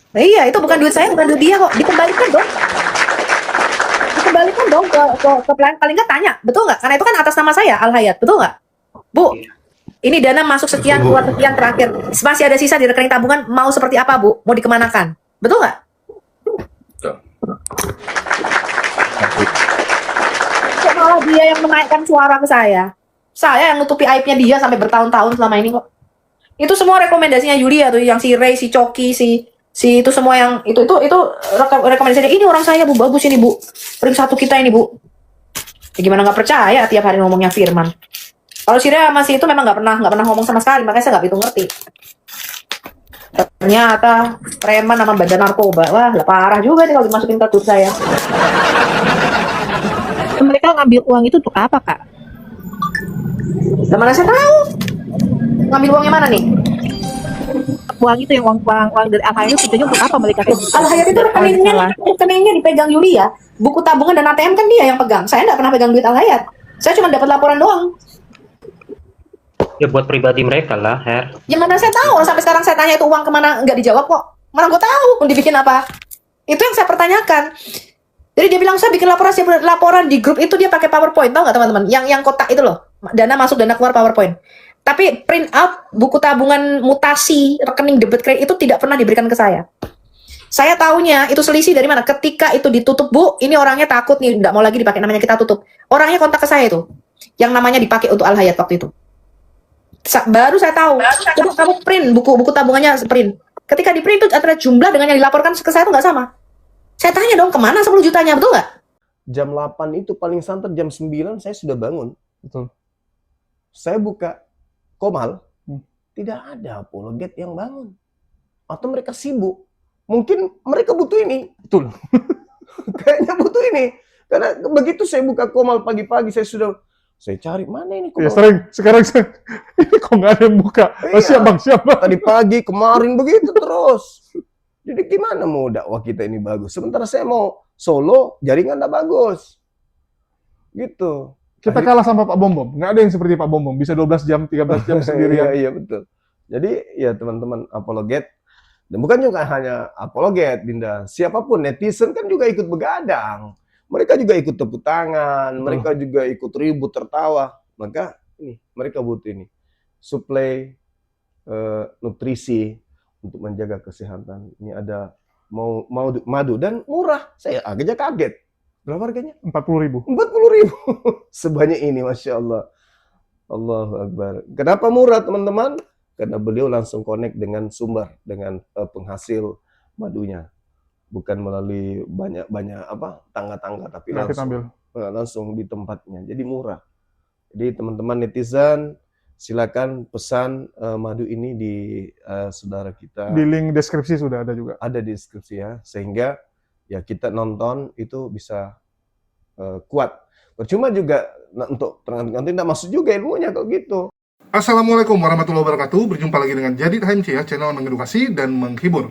Iya, itu bukan duit saya, bukan duit dia kok. Dikembalikan dong ke paling nggak tanya, betul nggak? Karena itu kan atas nama saya Al Hayat, betul nggak? Bu, ini dana masuk sekian, keluar sekian terakhir. Masih ada sisa di rekening tabungan, mau seperti apa, Bu? Mau dikemanakan? Betul nggak? Kok malah dia yang menaikkan suara ke saya? Saya yang nutupi aibnya dia sampai bertahun-tahun selama ini kok. Itu semua rekomendasinya Yulia tuh, yang si Ray, si Coki, si itu semua yang itu rekomendasinya ini orang saya Bu, bagus ini Bu. Ring satu kita ini Bu. Ya, gimana nggak percaya tiap hari ngomongnya Firman. Kalau si Ray masih itu memang nggak pernah ngomong sama sekali, makanya saya nggak begitu ngerti. Ternyata preman sama badan narkoba, wah lah parah juga nih kalau dimasukin ke grup saya. Mereka ngambil uang itu untuk apa, Kak? Mana saya tahu ngambil uangnya mana nih? Uang itu yang uang dari Al-Hayat itu tujuannya untuk apa mereka? Al Hayat itu rekeningnya dipegang Yulia. Buku tabungan dan ATM kan dia yang pegang. Saya nggak pernah pegang duit Al Hayat. Saya cuma dapat laporan doang. Ya buat pribadi mereka lah, Her. Ya mana saya tahu, sampai sekarang saya tanya itu uang kemana, nggak dijawab kok. Mana gue tahu mau dibikin apa. Itu yang saya pertanyakan. Jadi dia bilang saya bikin laporan di grup itu, dia pakai PowerPoint, tahu nggak teman-teman? Yang kotak itu loh, dana masuk dana keluar PowerPoint. Tapi print out buku tabungan mutasi rekening debit kredit itu tidak pernah diberikan ke saya. Saya tahunya itu selisih dari mana? Ketika itu ditutup, Bu, ini orangnya takut nih, nggak mau lagi dipakai, namanya kita tutup. Orangnya kontak ke saya itu, yang namanya dipakai untuk Al Hayat waktu itu. Baru saya tahu. Coba kamu print buku tabungannya, print. Ketika di print itu antara jumlah dengan yang dilaporkan ke saya itu nggak sama. Saya tanya dong, kemana 10 jutanya, betul nggak? Jam 8 itu paling santer jam 9 saya sudah bangun. Betul. Saya buka Komal, tidak ada apologet yang bangun. Atau mereka sibuk. Mungkin mereka butuh ini. Betul. Kayaknya butuh ini. Karena begitu saya buka Komal pagi-pagi, saya cari, mana ini Ya Komal? sekarang ini kok nggak ada yang buka. Oh, Iya. siap bang, siap bang. Tadi pagi, kemarin begitu terus. Jadi gimana mau dakwah kita ini bagus? Sementara saya mau solo, jaringan nggak bagus. Gitu. Kita kalah sama Pak Bom Bom. Nggak ada yang seperti Pak Bom Bom. Bisa 12 jam, 13 jam sendirian. Iya, betul. Jadi ya teman-teman apologet, dan bukan juga hanya apologet, Dinda. Siapapun, netizen kan juga ikut begadang. Mereka juga ikut tepuk tangan, mereka juga ikut ribut, tertawa. Maka ini, mereka butuh ini. Suplai nutrisi untuk menjaga kesehatan. Ini ada mau madu dan murah. Saya agaknya kaget. Berapa harganya? 40.000. 40.000. Sebanyak ini, Masya Allah. Allahu Akbar. Kenapa murah, teman-teman? Karena beliau langsung connect dengan sumber, dengan penghasil madunya. Bukan melalui banyak tangga-tangga, tapi Nah, kita ambil. langsung di tempatnya. Jadi murah. Jadi teman-teman netizen, silakan pesan madu ini di saudara kita. Di link deskripsi sudah ada juga. Ada di deskripsi ya, sehingga ya kita nonton itu bisa kuat. Percuma juga untuk nanti tidak masuk juga ilmunya kalau gitu. Assalamualaikum warahmatullahi wabarakatuh. Berjumpa lagi dengan Jadid HMC ya, channel mengedukasi dan menghibur.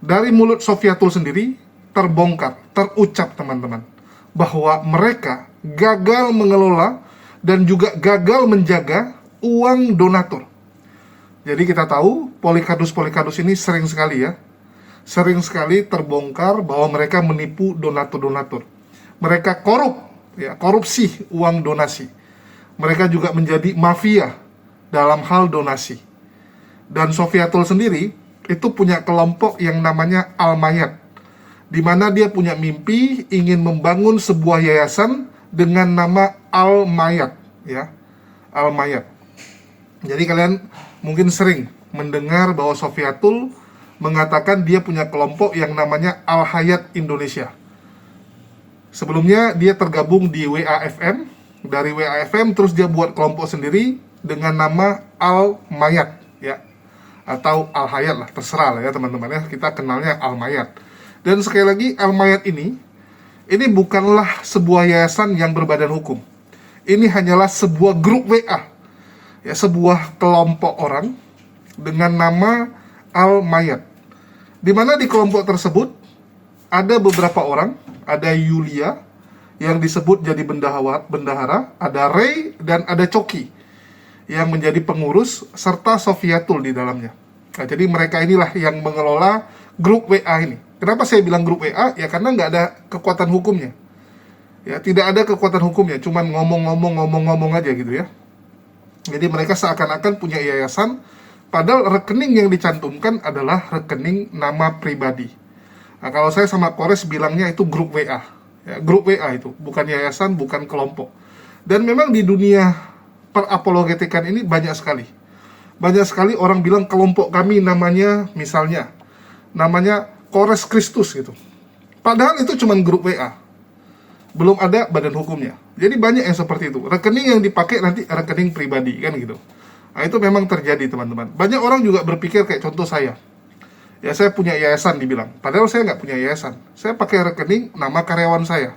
Dari mulut Sofiatul sendiri terbongkar, terucap teman-teman, bahwa mereka gagal mengelola dan juga gagal menjaga uang donatur. Jadi kita tahu Polikardus ini sering sekali terbongkar bahwa mereka menipu donatur-donatur. Mereka korupsi uang donasi. Mereka juga menjadi mafia dalam hal donasi. Dan Sofiatul sendiri itu punya kelompok yang namanya Al-Mayat, di mana dia punya mimpi ingin membangun sebuah yayasan dengan nama Al-Mayat, ya, Al-Mayat. Jadi kalian mungkin sering mendengar bahwa Sofiatul mengatakan dia punya kelompok yang namanya Al-Hayat Indonesia. Sebelumnya dia tergabung di WAFM, dari WAFM terus dia buat kelompok sendiri dengan nama Al-Mayat, ya, atau Al-Hayat lah, terserah lah ya teman-teman ya, kita kenalnya Al-Mayat. Dan sekali lagi, Al-Mayat ini bukanlah sebuah yayasan yang berbadan hukum. Ini hanyalah sebuah grup WA, ya, sebuah kelompok orang dengan nama Al-Mayat, di mana di kelompok tersebut ada beberapa orang. Ada Yulia yang disebut jadi bendahara, ada Ray dan ada Coki yang menjadi pengurus, serta Sofiatul di dalamnya. Nah, jadi mereka inilah yang mengelola grup WA ini. Kenapa saya bilang grup WA? Ya karena nggak ada kekuatan hukumnya. Ya, tidak ada kekuatan hukumnya, cuman ngomong-ngomong aja gitu ya. Jadi mereka seakan-akan punya yayasan, padahal rekening yang dicantumkan adalah rekening nama pribadi. Nah, kalau saya sama Kores bilangnya itu grup WA. Ya, grup WA itu, bukan yayasan, bukan kelompok. Dan memang di dunia perapologetikan ini banyak sekali. Banyak sekali orang bilang kelompok kami namanya, misalnya, namanya Kores Kristus gitu. Padahal itu cuman grup WA. Belum ada badan hukumnya. Jadi banyak yang seperti itu. Rekening yang dipakai nanti rekening pribadi kan gitu. Nah, itu memang terjadi teman-teman. Banyak orang juga berpikir kayak contoh saya. Ya saya punya yayasan dibilang. Padahal saya nggak punya yayasan. Saya pakai rekening nama karyawan saya.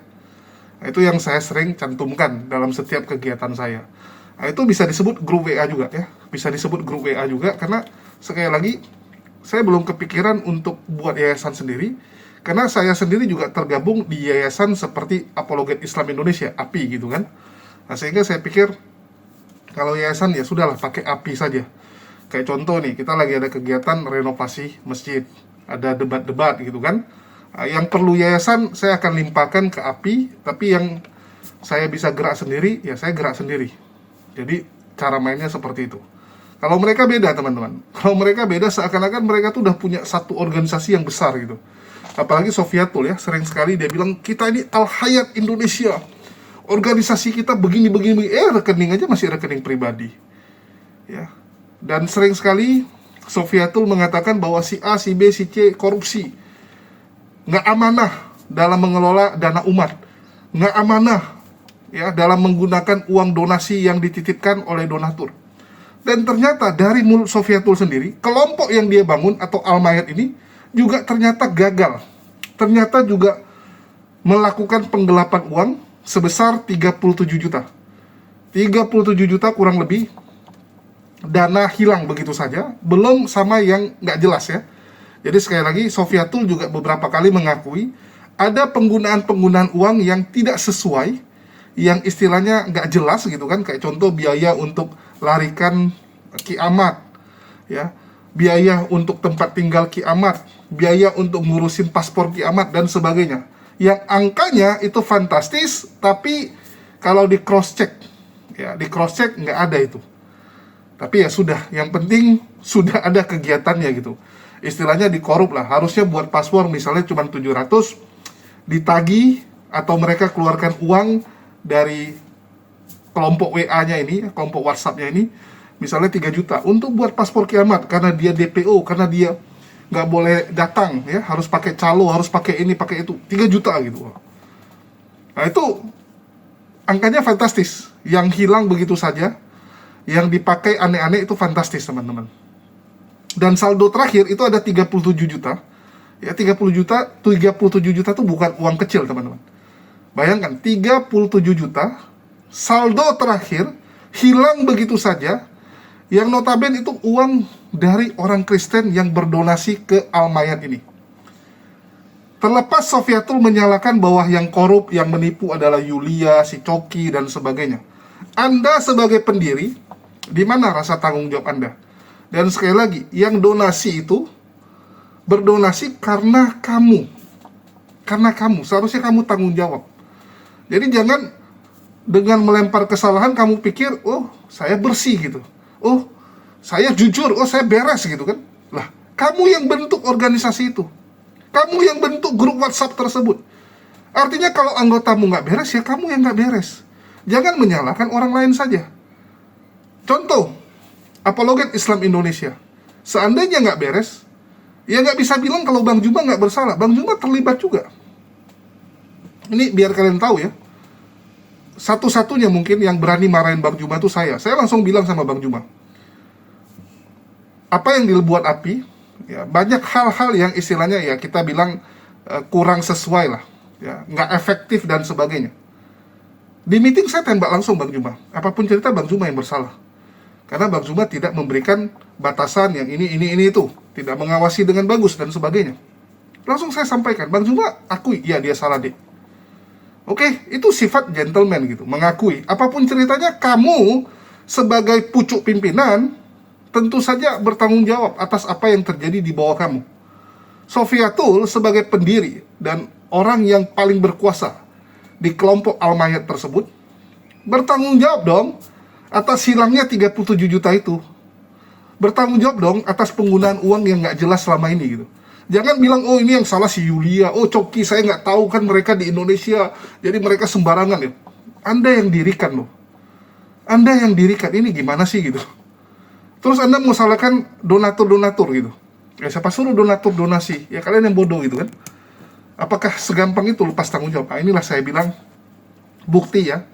Nah, itu yang saya sering cantumkan dalam setiap kegiatan saya. Nah, itu bisa disebut grup WA juga ya. Bisa disebut grup WA juga karena sekali lagi saya belum kepikiran untuk buat yayasan sendiri. Karena saya sendiri juga tergabung di yayasan seperti Apologet Islam Indonesia, API gitu kan. Nah, sehingga saya pikir kalau yayasan ya sudahlah pakai API saja. Kayak contoh nih, kita lagi ada kegiatan renovasi masjid, ada debat-debat gitu kan. Nah, yang perlu yayasan saya akan limpahkan ke API, tapi yang saya bisa gerak sendiri, ya saya gerak sendiri. Jadi cara mainnya seperti itu. Kalau mereka beda teman-teman. Kalau mereka beda seakan-akan mereka tuh udah punya satu organisasi yang besar gitu. Apalagi Sofiatul ya, sering sekali dia bilang, kita ini Al-Hayat Indonesia. Organisasi kita begini. Rekening aja masih rekening pribadi. Ya. Dan sering sekali Sofiatul mengatakan bahwa si A, si B, si C korupsi. Nggak amanah dalam mengelola dana umat. Nggak amanah ya dalam menggunakan uang donasi yang dititipkan oleh donatur. Dan ternyata dari mulut Sofiatul sendiri, kelompok yang dia bangun atau Al-Mayat ini juga ternyata gagal. Ternyata juga melakukan penggelapan uang sebesar 37 juta. 37 juta kurang lebih dana hilang begitu saja, belum sama yang nggak jelas ya. Jadi sekali lagi Sofiatul juga beberapa kali mengakui ada penggunaan uang yang tidak sesuai, yang istilahnya nggak jelas gitu kan, kayak contoh biaya untuk larikan kiamat ya, biaya untuk tempat tinggal kiamat, biaya untuk ngurusin paspor kiamat dan sebagainya. Yang angkanya itu fantastis, tapi kalau di cross check ya, di cross check nggak ada itu. Tapi ya sudah, yang penting sudah ada kegiatannya gitu. Istilahnya dikorup lah. Harusnya buat paspor misalnya cuma 700, ditagih atau mereka keluarkan uang dari kelompok WA-nya ini, kelompok WhatsApp-nya ini, misalnya 3 juta untuk buat paspor kiamat karena dia DPO, karena dia nggak boleh datang ya, harus pakai calo, harus pakai ini, pakai itu, 3 juta gitu. Nah itu angkanya fantastis. Yang hilang begitu saja, yang dipakai aneh-aneh itu fantastis teman-teman. Dan saldo terakhir itu ada 37 juta. Ya 37 juta itu bukan uang kecil teman-teman. Bayangkan 37 juta saldo terakhir hilang begitu saja, yang notabene itu uang dari orang Kristen yang berdonasi ke Al-Mayat ini. Terlepas Sofiatul menyalahkan bahwa yang korup, yang menipu adalah Yulia, si Coki, dan sebagainya. Anda sebagai pendiri, di mana rasa tanggung jawab Anda? Dan sekali lagi, yang donasi itu berdonasi karena kamu. Karena kamu, seharusnya kamu tanggung jawab. Jadi jangan dengan melempar kesalahan kamu pikir, oh saya bersih gitu. Oh saya jujur, oh saya beres gitu kan. Lah, kamu yang bentuk organisasi itu. Kamu yang bentuk grup WhatsApp tersebut. Artinya kalau anggotamu nggak beres, ya kamu yang nggak beres. Jangan menyalahkan orang lain saja. Contoh, Apologet Islam Indonesia. Seandainya nggak beres, ya nggak bisa bilang kalau Bang Juma nggak bersalah. Bang Juma terlibat juga. Ini biar kalian tahu ya. Satu-satunya mungkin yang berani marahin Bang Juma itu saya. Saya langsung bilang sama Bang Juma, apa yang dibuat API, ya, banyak hal-hal yang istilahnya ya kita bilang kurang sesuai lah, ya, nggak efektif dan sebagainya. Di meeting saya tembak langsung Bang Juma. Apapun cerita Bang Juma yang bersalah. Karena Bang Juma tidak memberikan batasan yang ini, itu. Tidak mengawasi dengan bagus dan sebagainya. Langsung saya sampaikan, Bang Juma akui, ya dia salah deh. Oke, itu sifat gentleman gitu, mengakui. Apapun ceritanya, kamu sebagai pucuk pimpinan, tentu saja bertanggung jawab atas apa yang terjadi di bawah kamu. Sofiatul sebagai pendiri dan orang yang paling berkuasa di kelompok Al-Mayat tersebut bertanggung jawab dong atas hilangnya 37 juta itu. Bertanggung jawab dong atas penggunaan uang yang nggak jelas selama ini gitu. Jangan bilang, oh ini yang salah si Yulia, oh Coki saya nggak tahu kan mereka di Indonesia, jadi mereka sembarangan ya. Anda yang dirikan loh. Anda yang dirikan, ini gimana sih gitu. Terus Anda mau salahkan donatur-donatur gitu. Ya siapa suruh donatur donasi? Ya kalian yang bodoh gitu kan. Apakah segampang itu lepas tanggung jawab? Nah, inilah saya bilang bukti ya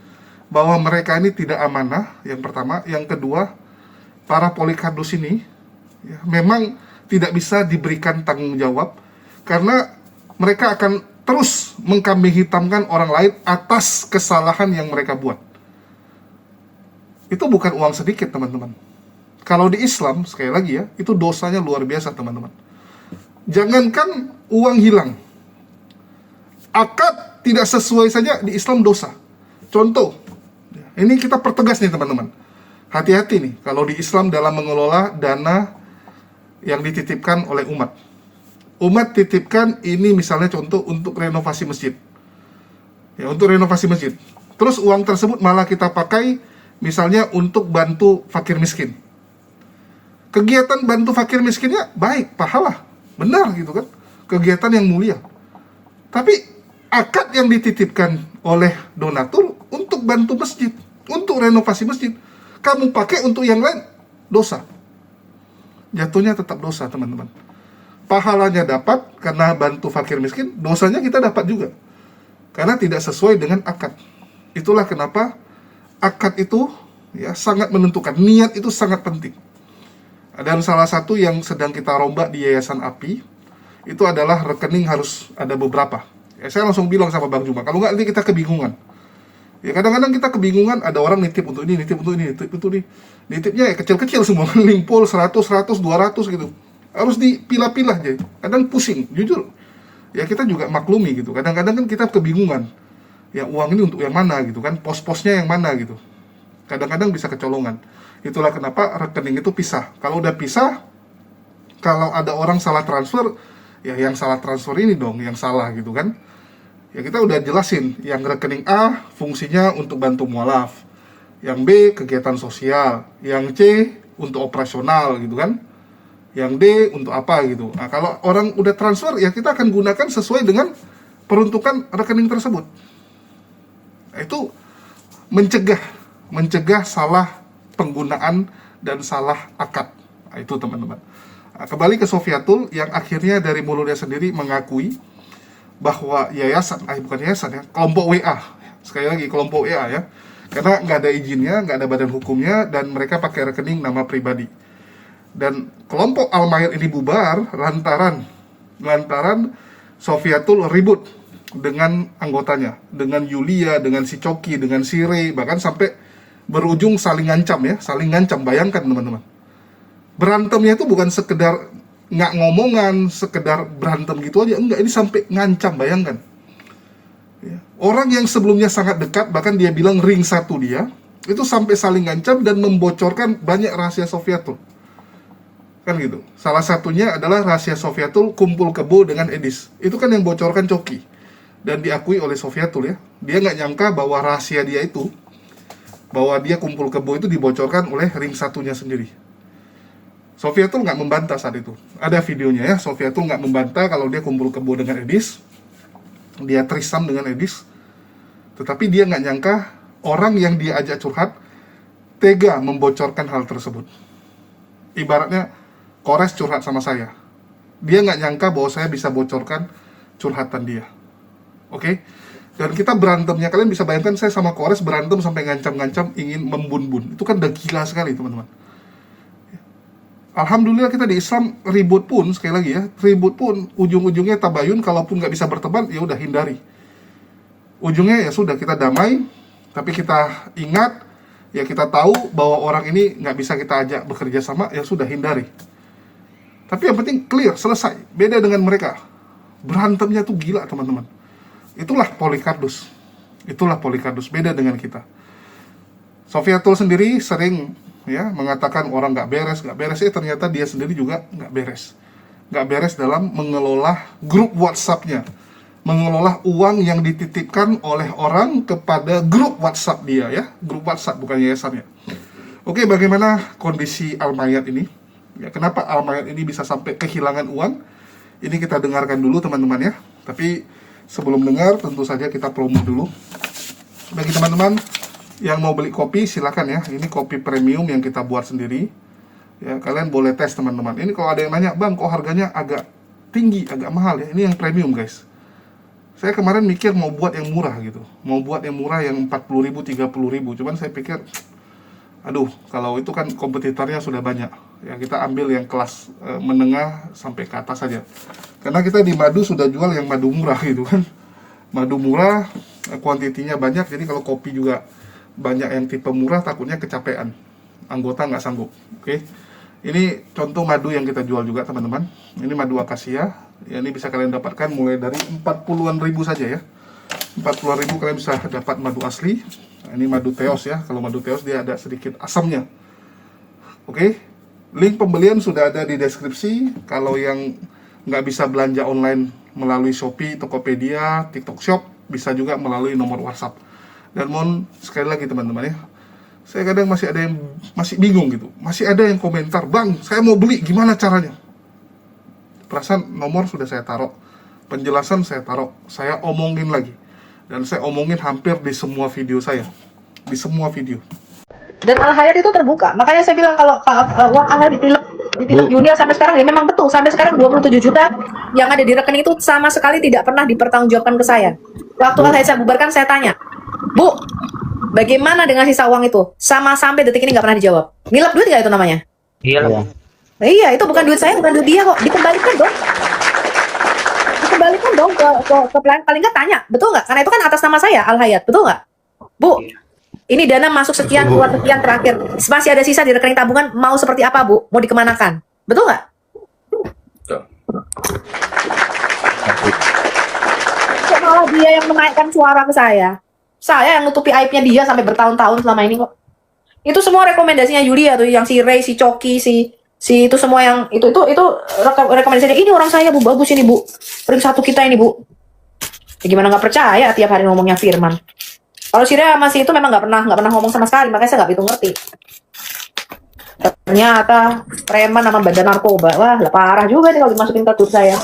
bahwa mereka ini tidak amanah, yang pertama. Yang kedua, para polikardus ini ya, memang tidak bisa diberikan tanggung jawab karena mereka akan terus mengkambing hitamkan orang lain atas kesalahan yang mereka buat. Itu bukan uang sedikit, teman-teman. Kalau di Islam, sekali lagi ya, itu dosanya luar biasa, teman-teman. Jangankan uang hilang, akad tidak sesuai saja di Islam dosa. Contoh, ini kita pertegas nih teman-teman. Hati-hati nih, kalau di Islam dalam mengelola dana yang dititipkan oleh umat. Umat titipkan ini misalnya contoh untuk renovasi masjid. Ya, untuk renovasi masjid. Terus uang tersebut malah kita pakai misalnya untuk bantu fakir miskin. Kegiatan bantu fakir miskinnya baik, pahala, benar gitu kan. Kegiatan yang mulia. Tapi akad yang dititipkan oleh donatur untuk bantu masjid, untuk renovasi masjid, kamu pakai untuk yang lain, dosa. Jatuhnya tetap dosa, teman-teman. Pahalanya dapat karena bantu fakir miskin, dosanya kita dapat juga. Karena tidak sesuai dengan akad. Itulah kenapa akad itu ya sangat menentukan. Niat itu sangat penting. Dan salah satu yang sedang kita rombak di Yayasan API, itu adalah rekening harus ada beberapa. Ya, saya langsung bilang sama Bang Juma, kalau nggak nanti kita kebingungan. Ya kadang-kadang kita kebingungan, ada orang nitip untuk ini, nitip untuk ini, nitip untuk ini. Nitipnya ya kecil-kecil semua, limpol 100, 200 gitu. Harus dipilah-pilah jadi. Kadang pusing, jujur. Ya kita juga maklumi gitu. Kadang-kadang kan kita kebingungan. Ya uang ini untuk yang mana gitu kan, pos-posnya yang mana gitu. Kadang-kadang bisa kecolongan. Itulah kenapa rekening itu pisah. Kalau udah pisah, kalau ada orang salah transfer, ya yang salah transfer ini dong yang salah gitu kan. Ya kita udah jelasin, yang rekening A fungsinya untuk bantu mualaf, yang B kegiatan sosial, yang C untuk operasional gitu kan, yang D untuk apa gitu. Nah kalau orang udah transfer, ya kita akan gunakan sesuai dengan peruntukan rekening tersebut. Nah, itu mencegah salah penggunaan dan salah akad. Nah, itu teman-teman. Nah, kembali ke Sofiatul yang akhirnya dari mulutnya sendiri mengakui bahwa yayasan, bukan yayasan ya, kelompok WA. Sekali lagi kelompok WA ya. Karena nggak ada izinnya, nggak ada badan hukumnya, dan mereka pakai rekening nama pribadi. Dan kelompok Al-Mayat ini bubar lantaran Sofiatul ribut dengan anggotanya, dengan Yulia, dengan si Coki, dengan si Ray, bahkan sampai berujung saling ngancam ya, saling ngancam. Bayangkan teman-teman, berantemnya itu bukan sekedar nggak ngomongan, sekedar berantem gitu aja, enggak, ini sampai ngancam. Bayangkan ya. Orang yang sebelumnya sangat dekat, bahkan dia bilang ring satu dia, itu sampai saling ngancam dan membocorkan banyak rahasia Sofiatul kan gitu. Salah satunya adalah rahasia Sofiatul kumpul kebo dengan Edis. Itu kan yang bocorkan Coki, dan diakui oleh Sofiatul ya. Dia nggak nyangka bahwa rahasia dia itu, bahwa dia kumpul kebo itu dibocorkan oleh ring satunya sendiri. Sofiatul nggak membantah saat itu. Ada videonya ya, Sofiatul nggak membantah kalau dia kumpul kebo dengan Edis, dia trisam dengan Edis. Tetapi dia nggak nyangka orang yang dia ajak curhat tega membocorkan hal tersebut. Ibaratnya Kores curhat sama saya, dia nggak nyangka bahwa saya bisa bocorkan curhatan dia. Oke? Dan kita berantemnya, kalian bisa bayangkan saya sama Kores berantem sampai ngancam-ngancam ingin membun-bun. Itu kan udah gila sekali teman-teman. Alhamdulillah kita di Islam ribut pun, sekali lagi ya, ribut pun ujung-ujungnya tabayun. Kalaupun nggak bisa berteman, ya udah hindari. Ujungnya ya sudah, kita damai, tapi kita ingat, ya kita tahu bahwa orang ini nggak bisa kita ajak bekerja sama, ya sudah hindari. Tapi yang penting clear, selesai. Beda dengan mereka, berantemnya tuh gila teman-teman. Itulah Polikardus. Itulah Polikardus, beda dengan kita. Sofiatul sendiri sering ya mengatakan orang nggak beres, ternyata dia sendiri juga nggak beres. nggak beres dalam mengelola grup WhatsApp-nya, mengelola uang yang dititipkan oleh orang kepada grup WhatsApp dia ya, grup WhatsApp bukan yayasannya. Oke, bagaimana kondisi Almayat ini? Ya, kenapa Almayat ini bisa sampai kehilangan uang? Ini kita dengarkan dulu teman-teman ya. Tapi sebelum dengar, tentu saja kita promo dulu. Bagi teman-teman yang mau beli kopi, silakan ya. Ini kopi premium yang kita buat sendiri. Ya, kalian boleh tes teman-teman. Ini kalau ada yang nanya, bang, kok harganya agak tinggi, agak mahal ya? Ini yang premium guys. Saya kemarin mikir mau buat yang murah gitu, mau buat yang murah yang 40.000, 30.000. Cuman saya pikir, aduh, kalau itu kan kompetitornya sudah banyak. Ya kita ambil yang kelas menengah sampai ke atas saja. Karena kita di madu sudah jual yang madu murah gitu kan. Madu murah, kuantitinya banyak. Jadi kalau kopi juga banyak yang tipe murah, takutnya kecapean. Anggota nggak sanggup. Oke. Ini contoh madu yang kita jual juga teman-teman. Ini madu akasia. Ya, ini bisa kalian dapatkan mulai dari 40-an ribu saja ya. 40-an ribu kalian bisa dapat madu asli. Nah, ini madu teos ya. Kalau madu teos dia ada sedikit asamnya. Oke. Link pembelian sudah ada di deskripsi. Kalau yang nggak bisa belanja online melalui Shopee, Tokopedia, TikTok Shop, bisa juga melalui nomor WhatsApp. Dan mohon sekali lagi teman-teman ya, saya kadang masih ada yang masih bingung gitu, masih ada yang komentar, bang, saya mau beli, gimana caranya? Perasaan nomor sudah saya taruh, penjelasan saya taruh, saya omongin lagi, dan saya omongin hampir di semua video saya, di semua video. Dan Al-Hayat itu terbuka. Makanya saya bilang kalau uang Al-Hayat ditilep Yulia sampai sekarang, ya memang betul. Sampai sekarang 27 juta yang ada di rekening itu sama sekali tidak pernah dipertanggungjawabkan ke saya. Waktu Al-Hayat saya bubarkan, saya tanya, Bu, bagaimana dengan sisa uang itu? Sama sampai detik ini nggak pernah dijawab. Nilep duit nggak itu namanya? Iya. Iya, itu bukan duit saya, bukan duit dia kok. Dikembalikan dong. Dikembalikan dong ke pelayan. Paling nggak tanya, betul nggak? Karena itu kan atas nama saya, Al-Hayat, betul nggak? Bu, ini dana masuk sekian, keluar sekian terakhir. Masih ada sisa di rekening tabungan, mau seperti apa, Bu? Mau dikemanakan? Betul nggak? Kok malah dia yang menaikkan suara ke saya? Saya yang nutupi aibnya dia sampai bertahun-tahun selama ini kok. Itu semua rekomendasinya Yulia tuh, yang si Ray, si Coki, si itu semua yang itu rekomendasinya. Ini orang saya, Bu, bagus ini, Bu. Ring 1 kita ini, Bu. Ya, gimana nggak percaya tiap hari ngomongnya Firman. Kalau si Ray masih itu memang nggak pernah ngomong sama sekali, makanya saya nggak begitu ngerti. Ternyata preman sama badan narkoba, wah parah juga nih kalau dimasukin ke grup saya.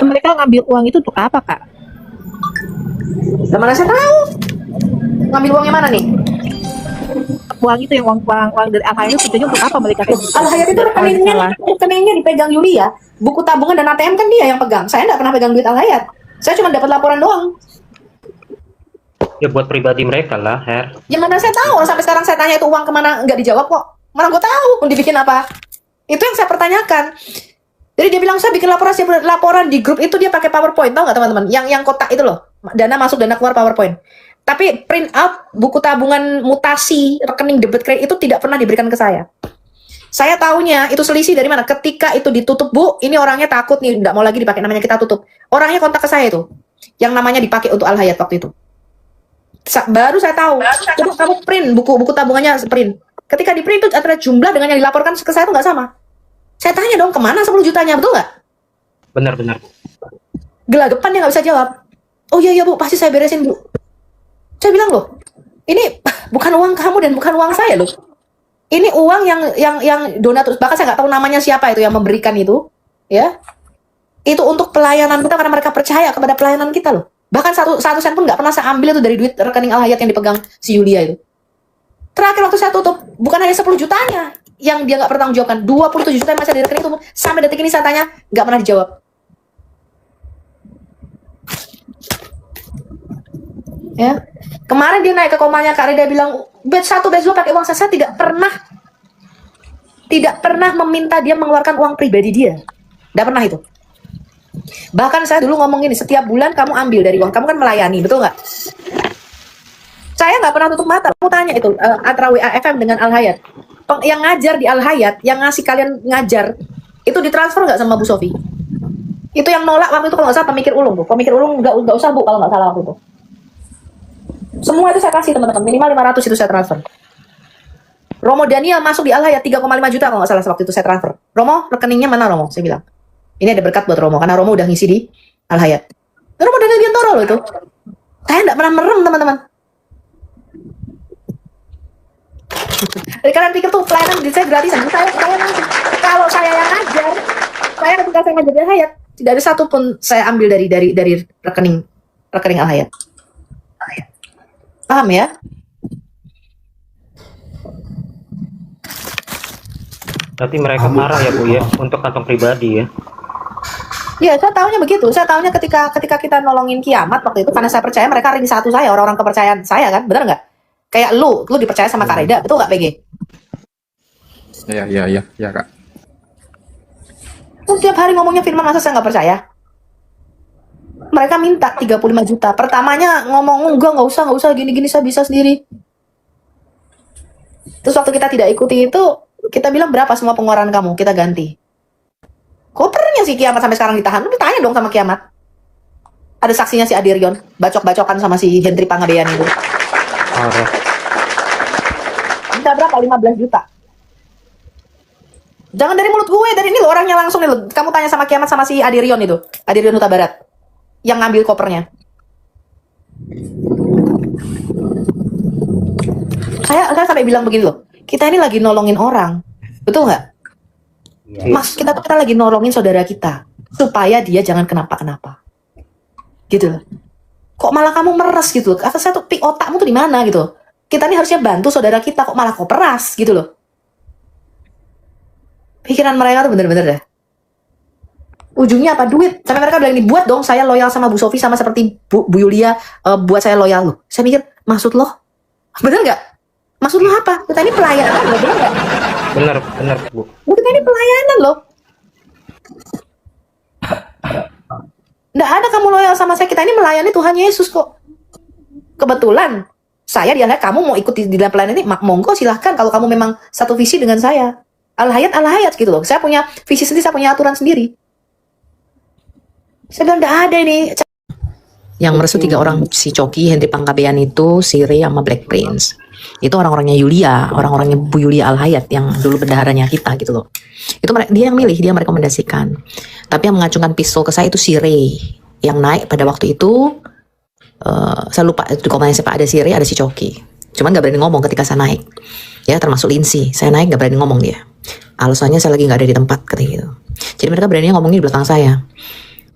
Mereka ngambil uang itu untuk apa, Kak? Mana saya tahu? Ngambil uangnya mana nih? Uang itu yang uang dari Al-Hayat itu tujuannya untuk apa mereka? Al-Hayat itu rekeningnya dipegang Yulia. Buku tabungan dan ATM kan dia yang pegang. Saya nggak pernah pegang duit Al-Hayat. Saya cuma dapat laporan doang. Ya buat pribadi mereka lah, Her. Ya mana saya tahu? Sampai sekarang saya tanya itu uang kemana, nggak dijawab kok. Mana gue tahu mau dibikin apa? Itu yang saya pertanyakan. Jadi dia bilang saya bikin laporan di grup itu, dia pakai PowerPoint, tahu nggak teman-teman? Yang kotak itu loh, dana masuk dana keluar PowerPoint. Tapi print out buku tabungan mutasi rekening debit kredit itu tidak pernah diberikan ke saya. Saya taunya itu selisih dari mana? Ketika itu ditutup, Bu, ini orangnya takut nih, nggak mau lagi dipakai, namanya kita tutup. Orangnya kontak ke saya itu, yang namanya dipakai untuk Al-Hayat waktu itu. Baru saya tahu. Coba kamu print buku tabungannya, print. Ketika di print itu antara jumlah dengan yang dilaporkan ke saya itu nggak sama. Saya tanya dong, kemana 10 jutanya, betul nggak? Benar-benar. Gelagapan dia nggak bisa jawab. Oh iya Bu, pasti saya beresin, Bu. Saya bilang loh, ini bukan uang kamu dan bukan uang saya loh. Ini uang yang donatur, bahkan saya nggak tahu namanya siapa itu yang memberikan itu, ya. Itu untuk pelayanan kita karena mereka percaya kepada pelayanan kita loh. Bahkan satu sen pun nggak pernah saya ambil itu dari duit rekening Al-Hayat yang dipegang si Yulia itu. Terakhir waktu saya tutup, bukan hanya 10 jutanya yang dia nggak pertanggungjawabkan, 27 juta yang masih ada di rekening itu, sampai detik ini saya tanya nggak pernah dijawab. Ya, kemarin dia naik ke komanya Kak Rida, bilang batch 1, batch 2 pakai uang saya tidak pernah meminta dia mengeluarkan uang pribadi dia, nggak pernah itu. Bahkan saya dulu ngomong gini, setiap bulan kamu ambil dari uang kamu kan melayani, betul nggak? Saya nggak pernah tutup mata. Aku tanya itu antara WAFM dengan Al-Hayat, yang ngajar di Al-Hayat, yang ngasih kalian ngajar itu ditransfer nggak sama Bu Sofi? Itu yang nolak waktu itu kalau nggak salah Pemikir Ulung, Bu. Pemikir Ulung nggak usah Bu kalau nggak salah waktu itu. Semua itu saya kasih teman-teman, minimal 500 itu saya transfer. Romo Daniel masuk di Al-Hayat 3,5 juta kalau nggak salah waktu itu saya transfer. Romo, rekeningnya mana Romo? Saya bilang. Ini ada berkat buat Romo, karena Romo udah ngisi di Al-Hayat. Romo Daniel Biantoro loh itu. Saya nggak pernah merem, teman-teman. Jadi kalian pikir tuh pelayanan di saya gratisan? Saya langsung. Kalau saya yang ngajar, saya ketika saya ngajar di Al-Hayat, tidak ada satu pun saya ambil dari rekening Al-Hayat. Paham ya? Berarti mereka marah ya Bu ya, untuk kantong pribadi ya. Iya, saya tahunya begitu. Saya tahunya ketika kita nolongin Kiamat waktu itu, karena saya percaya mereka ring satu saya, orang-orang kepercayaan saya kan, benar nggak? Kayak lu dipercaya sama Kak Reda, betul nggak PG? Iya Kak. Terus tiap hari ngomongnya firman, masa saya nggak percaya? Mereka minta 35 juta. Pertamanya ngomong, nggak usah, gini-gini saya bisa sendiri. Terus waktu kita tidak ikuti itu, kita bilang berapa semua pengeluaran kamu, kita ganti. Kopernya si Kiamat sampai sekarang ditahan. Lu tanya dong sama Kiamat. Ada saksinya si Adirion, bacok-bacokan sama si Hendri Pangabean itu. Marah. Minta berapa? 15 juta. Jangan dari mulut gue, dari ini lo orangnya langsung nih lo. Kamu tanya sama Kiamat sama si Adirion itu, Adirion Huta Barat, yang ngambil kopernya. Saya sampai bilang begini loh, kita ini lagi nolongin orang, betul nggak? Mas, kita lagi nolongin saudara kita supaya dia jangan kenapa-kenapa, gitu loh. Kok malah kamu meres gitu? Kata saya tuh, otakmu tuh di mana gitu? Kita ini harusnya bantu saudara kita, kok malah kau peras gitu loh. Pikiran mereka tuh bener-bener deh. Ujungnya apa? Duit. Sampai mereka bilang ini, buat dong saya loyal sama Bu Sofi sama seperti Bu Yulia, buat saya loyal loh. Saya mikir, maksud lo? Bener nggak? Maksud lo apa? Kita ini pelayanan loh, bener nggak? Bener Bu. Kita ini pelayanan loh. Nggak ada kamu loyal sama saya, kita ini melayani Tuhan Yesus kok. Kebetulan saya dianggap kamu mau ikut di dalam pelayanan ini, monggo silahkan kalau kamu memang satu visi dengan saya. Al-Hayat gitu loh. Saya punya visi sendiri, saya punya aturan sendiri. Saya bilang nggak ada ini. Yang meresu 3 orang, si Coki, Hendri Pangkabean itu, si Ray sama Black Prince. Itu orang-orangnya Yulia, orang-orangnya Bu Yulia Al-Hayat yang dulu bendaharanya kita gitu loh. Itu dia yang milih, dia yang merekomendasikan. Tapi yang mengacungkan pistol ke saya itu si Ray. Yang naik pada waktu itu, saya lupa di komennya siapa, ada si Ray, ada si Coki. Cuman gak berani ngomong ketika saya naik. Ya termasuk Lindsay, saya naik gak berani ngomong dia. Alasannya saya lagi gak ada di tempat katanya gitu. Jadi mereka berani ngomongnya di belakang saya.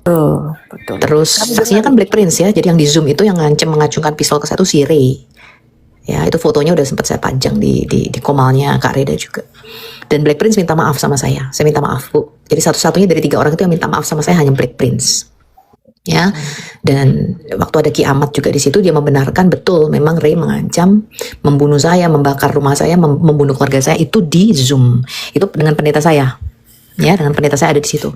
Betul. Terus saksinya kan Black Prince ya. Jadi yang di Zoom itu yang ngancem mengacungkan pistol ke saya itu si Ray. Ya itu fotonya udah sempat saya pajang di komalnya Kak Reda juga. Dan Black Prince minta maaf sama saya. Saya minta maaf Bu. Jadi satu-satunya dari 3 orang itu yang minta maaf sama saya hanya Black Prince. Ya, dan waktu ada Kiamat juga di situ dia membenarkan betul memang Ray mengancam membunuh saya, membakar rumah saya, membunuh keluarga saya itu di Zoom. Itu dengan pendeta saya. Ya, dengan pendeta saya ada di situ.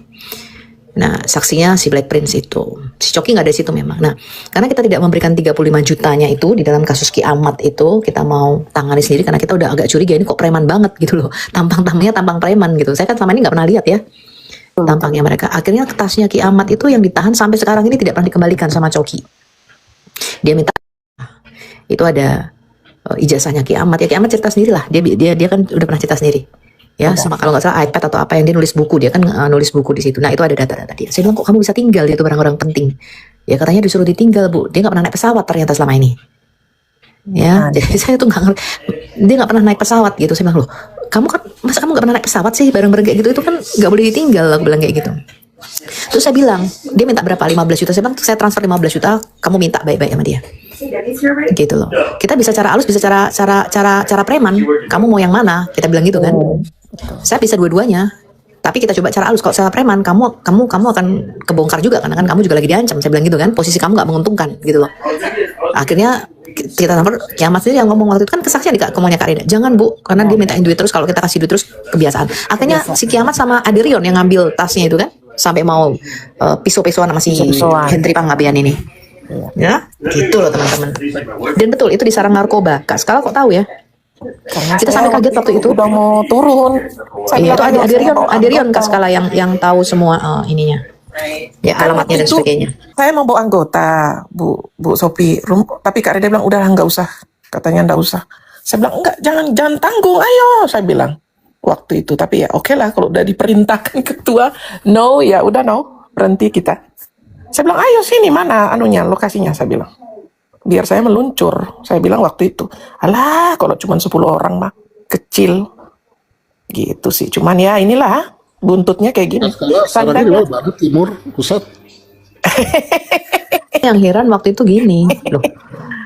Nah, saksinya si Black Prince itu. Si Coki nggak ada di situ memang. Nah, karena kita tidak memberikan 35 jutanya itu di dalam kasus Kiamat itu, kita mau tangani sendiri karena kita udah agak curiga ini kok preman banget gitu loh. Tampang-tampangnya tampang preman gitu. Saya kan selama ini nggak pernah lihat ya tampangnya mereka. Akhirnya tasnya Kiamat itu yang ditahan sampai sekarang ini tidak pernah dikembalikan sama Coki. Dia minta itu ada ijazahnya Kiamat. Ya Kiamat cerita sendiri lah. Dia kan udah pernah cerita sendiri. Ya, sama kalau nggak salah iPad atau apa yang dia nulis buku. Dia kan nulis buku di situ. Nah, itu ada data-data dia. Saya bilang kok kamu bisa tinggal di itu barang-barang penting. Ya katanya disuruh ditinggal Bu. Dia nggak pernah naik pesawat ternyata selama ini. Ya, jadi saya tuh nggak ngerti. Dia nggak pernah naik pesawat gitu. Saya bilang loh, kamu kan masa kamu nggak pernah naik pesawat sih, barang-barang kayak gitu itu kan nggak boleh ditinggal. Aku bilang kayak gitu. Terus saya bilang, dia minta berapa? 15 juta. Saya bilang saya transfer 15 juta, kamu minta baik-baik sama dia. Gitu loh. Kita bisa cara halus, bisa cara preman. Kamu mau yang mana? Kita bilang gitu kan. Saya bisa dua-duanya. Tapi kita coba cara halus. Kalau cara preman, kamu akan kebongkar juga karena kan kamu juga lagi diancam. Saya bilang gitu kan. Posisi kamu nggak menguntungkan gitu loh. Akhirnya kita sampai Kiamat sendiri yang ngomong waktu itu kan kesaksian di komonya Kak Reda. Jangan Bu, karena dia mintain duit terus, kalau kita kasih duit terus kebiasaan. Akhirnya si Kiamat sama Adirion yang ngambil tasnya itu kan, sampai mau pisau-pisauan sama si Hendri Panggabean ini. Ya, gitu loh teman-teman. Dan betul itu di sarang narkoba. Kak Skala kok tahu ya? Kita sampai kaget waktu itu. Udah mau turun. Iya, itu Adirion Kak Skala yang tahu semua ininya. Ya alamatnya dan sebagainya. Saya mau bawa anggota Bu Sophie, tapi Kak Reda bilang udah nggak usah, katanya nggak usah. Saya bilang, enggak, jangan tanggung, ayo, saya bilang waktu itu. Tapi ya oke lah, kalau udah diperintahkan ketua, no, ya udah no, berhenti kita. Saya bilang, ayo sini, mana anunya, lokasinya, saya bilang. Biar saya meluncur. Saya bilang waktu itu, alah, kalau cuma 10 orang mah, kecil. Gitu sih, cuman ya inilah, buntutnya kayak gini. Sarangnya di mana? Barat, timur, pusat. Yang heran waktu itu gini, loh.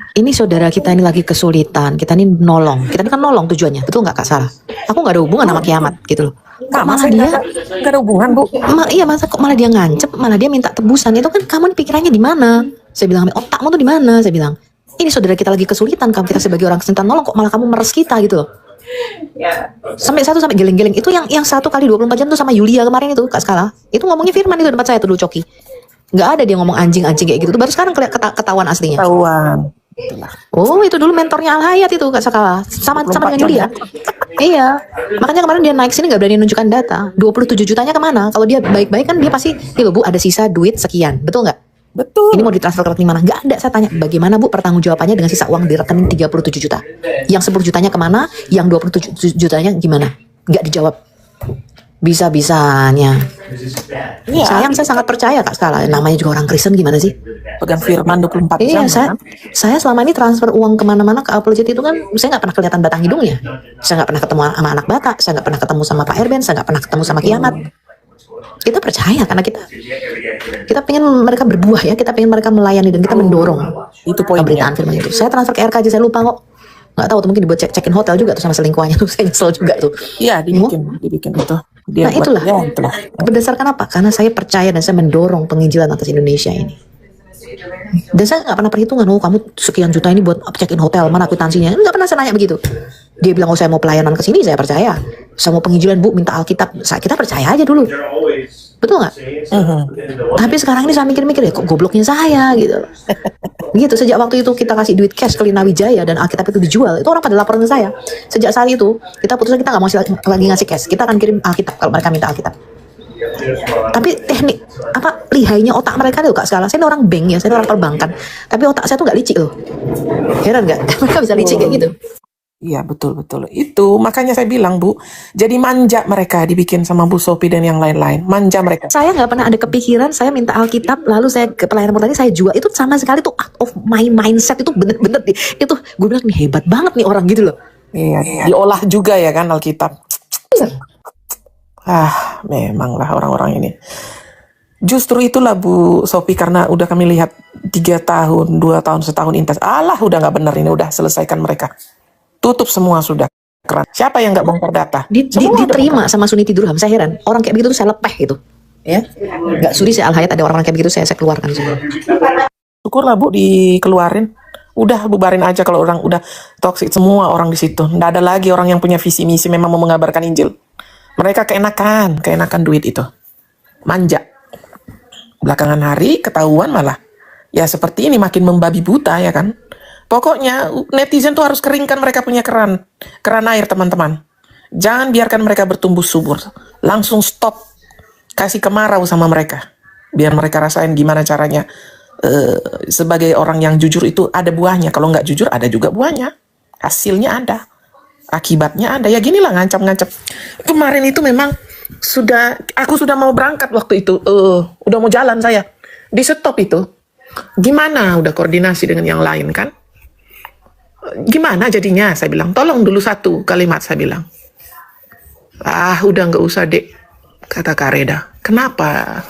Ini saudara kita ini lagi kesulitan, kita ini nolong. Kita ini kan nolong tujuannya, betul nggak Kak Sarah? Aku nggak ada hubungan sama kiamat gitu loh. Kok malah dia nggak ada hubungan, Bu. iya, masa kok malah dia ngancep, malah dia minta tebusan. Itu kan kamu nih pikirannya di mana? Saya bilang, otakmu tuh di mana? Saya bilang, ini saudara kita lagi kesulitan, kamu kita sebagai orang kesulitan nolong, kok malah kamu meres kita gitu loh. Sampai geleng-geleng itu yang 1 kali 24 jam tuh sama Yulia kemarin itu Kak Skala. Itu ngomongnya Firman itu tempat saya tuh dulu Coki. Nggak ada dia ngomong anjing-anjing kayak gitu tuh, baru sekarang ketahuan aslinya. Ketahuan. Oh, itu dulu mentornya Al Hayat itu Kak Skala. Sama dengan Yulia. Iya. Makanya kemarin dia naik sini nggak berani nunjukkan data. 27 jutanya kemana? Kalau dia baik-baik kan dia pasti, nih loh Bu, ada sisa duit sekian. Betul nggak? Betul. Ini mau ditransfer ke rekening mana? Nggak ada. Saya tanya, bagaimana Bu pertanggungjawabannya dengan sisa uang di rekening 37 juta? Yang 10 jutanya kemana? Yang 27 jutanya gimana? Nggak dijawab. Bisa-bisanya. Iya. Sayang, saya sangat percaya Kak Skala. Namanya juga orang Kristen, gimana sih? Pegang firman 24 Iya, jam. saya selama ini transfer uang kemana-mana ke Apple Jet itu kan, saya nggak pernah kelihatan batang hidungnya. Saya nggak pernah ketemu sama anak Batak, saya nggak pernah ketemu sama Pak Erben, saya nggak pernah ketemu sama Kiamat. Kita percaya karena kita pengen mereka berbuah ya, kita pengen mereka melayani dan kita mendorong Itu poinnya. pemberitaan firman itu. Saya transfer ke RKJ, saya lupa kok. Nggak tahu tuh, mungkin dibuat check-in hotel juga tuh sama selingkuhannya tuh, saya nyesel juga tuh. Iya, dibikin itu. Dia Nah buat- itulah. ya, itulah. Berdasarkan apa? Karena saya percaya dan saya mendorong penginjilan atas Indonesia ini. Dan saya nggak pernah perhitungan, oh kamu sekian juta ini buat check-in hotel, mana kwitansinya? Nggak pernah saya nanya begitu. Dia bilang, oh saya mau pelayanan ke sini, saya percaya. Saya mau penginjilan Bu, minta Alkitab. Kita percaya aja dulu. Betul nggak? Tapi sekarang ini saya mikir-mikir, ya kok gobloknya saya gitu. Gitu, sejak waktu itu kita kasih duit cash ke Lina Wijaya dan Alkitab itu dijual, itu orang pada laporan ke saya. Sejak saat itu, kita putuskan kita nggak mau lagi ngasih cash. Kita akan kirim Alkitab kalau mereka minta Alkitab. Tapi teknik lihainya otak mereka tuh Kak Skala. Saya ini orang bank ya, saya ini orang perbankan. Tapi otak saya tuh nggak licik loh. Heran nggak? Mereka bisa licik kayak gitu. Iya, betul. Itu makanya saya bilang, Bu, jadi manja mereka dibikin sama Bu Sophie dan yang lain-lain. Manja mereka. Saya nggak pernah ada kepikiran saya minta Alkitab lalu saya ke pelayanan tadi saya jual. Itu sama sekali tuh out of my mindset, itu bener-bener itu gue bilang nih hebat banget nih orang gitu loh. Iya, diolah juga ya kan Alkitab. Memanglah orang-orang ini. Justru itulah Bu Sophie, karena udah kami lihat 3 tahun, 2 tahun, setahun intens. Alah, udah nggak bener ini, udah selesaikan mereka. Tutup semua sudah. Keren. Siapa yang nggak bongkar data? Semua Diterima sama Suniti Durham. Saya heran. Orang kayak begitu tuh saya lepeh gitu. Ya, nggak sudi saya Al Hayat ada orang-orang kayak begitu saya keluarkan semua. Syukurlah Bu dikeluarin. Udah bubarin aja kalau orang udah toksik semua orang di situ. Nggak ada lagi orang yang punya visi misi memang mau mengabarkan Injil. Mereka keenakan duit itu. Manja. Belakangan hari ketahuan malah. Ya seperti ini makin membabi buta ya kan. Pokoknya netizen tuh harus keringkan mereka punya keran air teman-teman. Jangan biarkan mereka bertumbuh subur. Langsung stop. Kasih kemarau sama mereka. Biar mereka rasain gimana caranya. Sebagai orang yang jujur itu ada buahnya. Kalau nggak jujur ada juga buahnya. Hasilnya ada. Akibatnya ada. Ya ginilah ngancam-ngancam. Kemarin itu memang aku sudah mau berangkat waktu itu. Udah mau jalan saya. Di stop itu. Gimana udah koordinasi dengan yang lain kan? Gimana jadinya? Saya bilang, tolong dulu 1 kalimat saya bilang. Udah nggak usah dek, kata Kak Reda. Kenapa?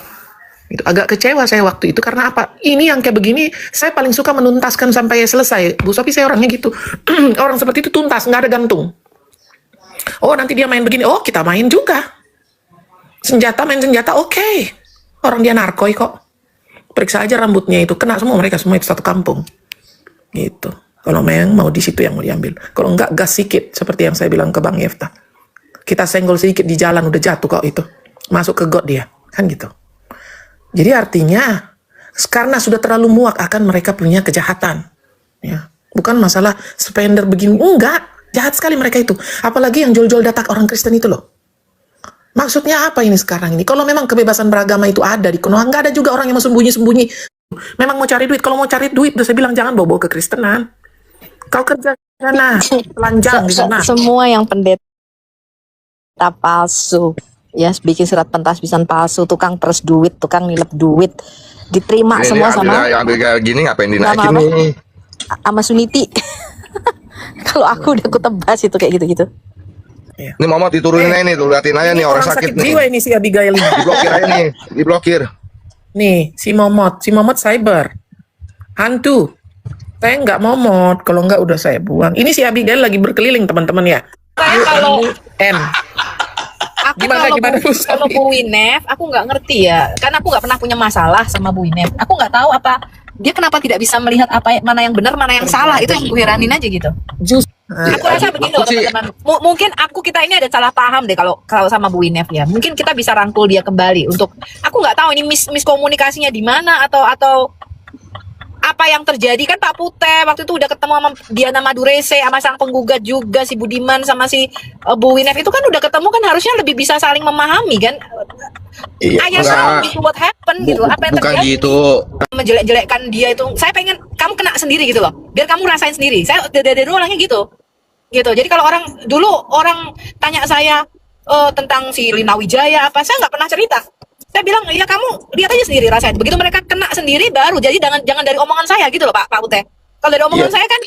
Itu agak kecewa saya waktu itu karena apa? Ini yang kayak begini, saya paling suka menuntaskan sampai selesai. Bu Sophie saya orangnya gitu. Orang seperti itu tuntas, nggak ada gantung. Oh nanti dia main begini, oh kita main juga. Main senjata, oke. Orang dia narkoi kok. Periksa aja rambutnya itu, kena semua mereka semua itu satu kampung. Gitu. Kalau memang mau di situ yang mau diambil. Kalau enggak gas sedikit seperti yang saya bilang ke Bang Yefta. Kita senggol sedikit di jalan udah jatuh kok itu. Masuk ke got dia, kan gitu. Jadi artinya karena sudah terlalu muak akan mereka punya kejahatan. Ya. Bukan masalah spender begini, enggak. Jahat sekali mereka itu. Apalagi yang jual-jual data orang Kristen itu loh. Maksudnya apa ini sekarang ini? Kalau memang kebebasan beragama itu ada di Konoha, nggak ada juga orang yang mau sembunyi-sembunyi. Memang mau cari duit. Kalau mau cari duit, udah saya bilang jangan bawa-bawa ke Kristenan. Kau kerja Sana, telanjang di sana. Semua yang pendeta palsu, ya, bikin surat pentasbisan palsu, tukang peres duit, tukang nilep duit, diterima semua sama yang gini ngapain sama dinaikin apa? nih? Sama Suniti. Kalau aku udah aku tebas itu kayak gitu-gitu. Ini mama diturunin aja nih, tuh liatin aja nih orang sakit nih. jiwa ini si Abigail ini. Diblokir aja nih, diblokir. Nih, si Momot cyber. Hantu. Saya nggak momot, kalau nggak udah saya buang. Ini si Abigail lagi berkeliling teman-teman ya. Saya kalau N. aku Gimana, kalau Bu Winef, aku nggak ngerti ya, karena aku nggak pernah punya masalah sama Bu Winef. Aku nggak tahu apa dia kenapa tidak bisa melihat mana yang benar, mana yang salah. Itu yang aku heranin aja gitu. Aku rasa begini loh teman-teman. Mungkin kita ini ada salah paham deh kalau sama Bu Winef ya. Mungkin kita bisa rangkul dia kembali untuk. Aku nggak tahu ini miskomunikasinya di mana atau apa yang terjadi. Kan Pak Pute waktu itu udah ketemu sama Diana Madurese, sama sang penggugat juga si Budiman sama si Bu Winef itu kan udah ketemu, kan harusnya lebih bisa saling memahami kan. Ayah saw gitu what happen gitu, apa yang Bukan terjadi, gitu. menjelek-jelekkan dia itu. Saya pengen kamu kena sendiri gitu loh, biar kamu rasain sendiri. Saya dari dulu orangnya gitu. Jadi kalau orang tanya saya tentang si Lina Wijaya apa, saya nggak pernah cerita. Saya bilang ya kamu lihat aja sendiri, rasain. Begitu mereka kena sendiri baru. Jadi jangan dari omongan saya gitu loh Pak Pute. Kalau dari omongan saya kan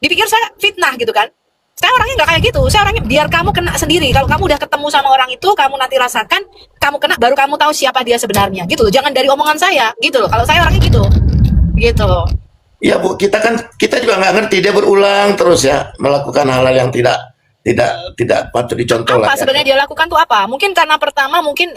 dipikir saya fitnah gitu kan. Saya orangnya nggak kayak gitu. Saya orangnya biar kamu kena sendiri. Kalau kamu udah ketemu sama orang itu, kamu nanti rasakan, kamu kena baru kamu tahu siapa dia sebenarnya. Gitu loh. Jangan dari omongan saya. Gitu loh. Kalau saya orangnya gitu. Gitu loh. Ya Bu, kita juga nggak ngerti, dia berulang terus ya melakukan hal-hal yang tidak patut dicontoh lah. Apa sebenarnya dia lakukan tuh apa? Mungkin karena pertama mungkin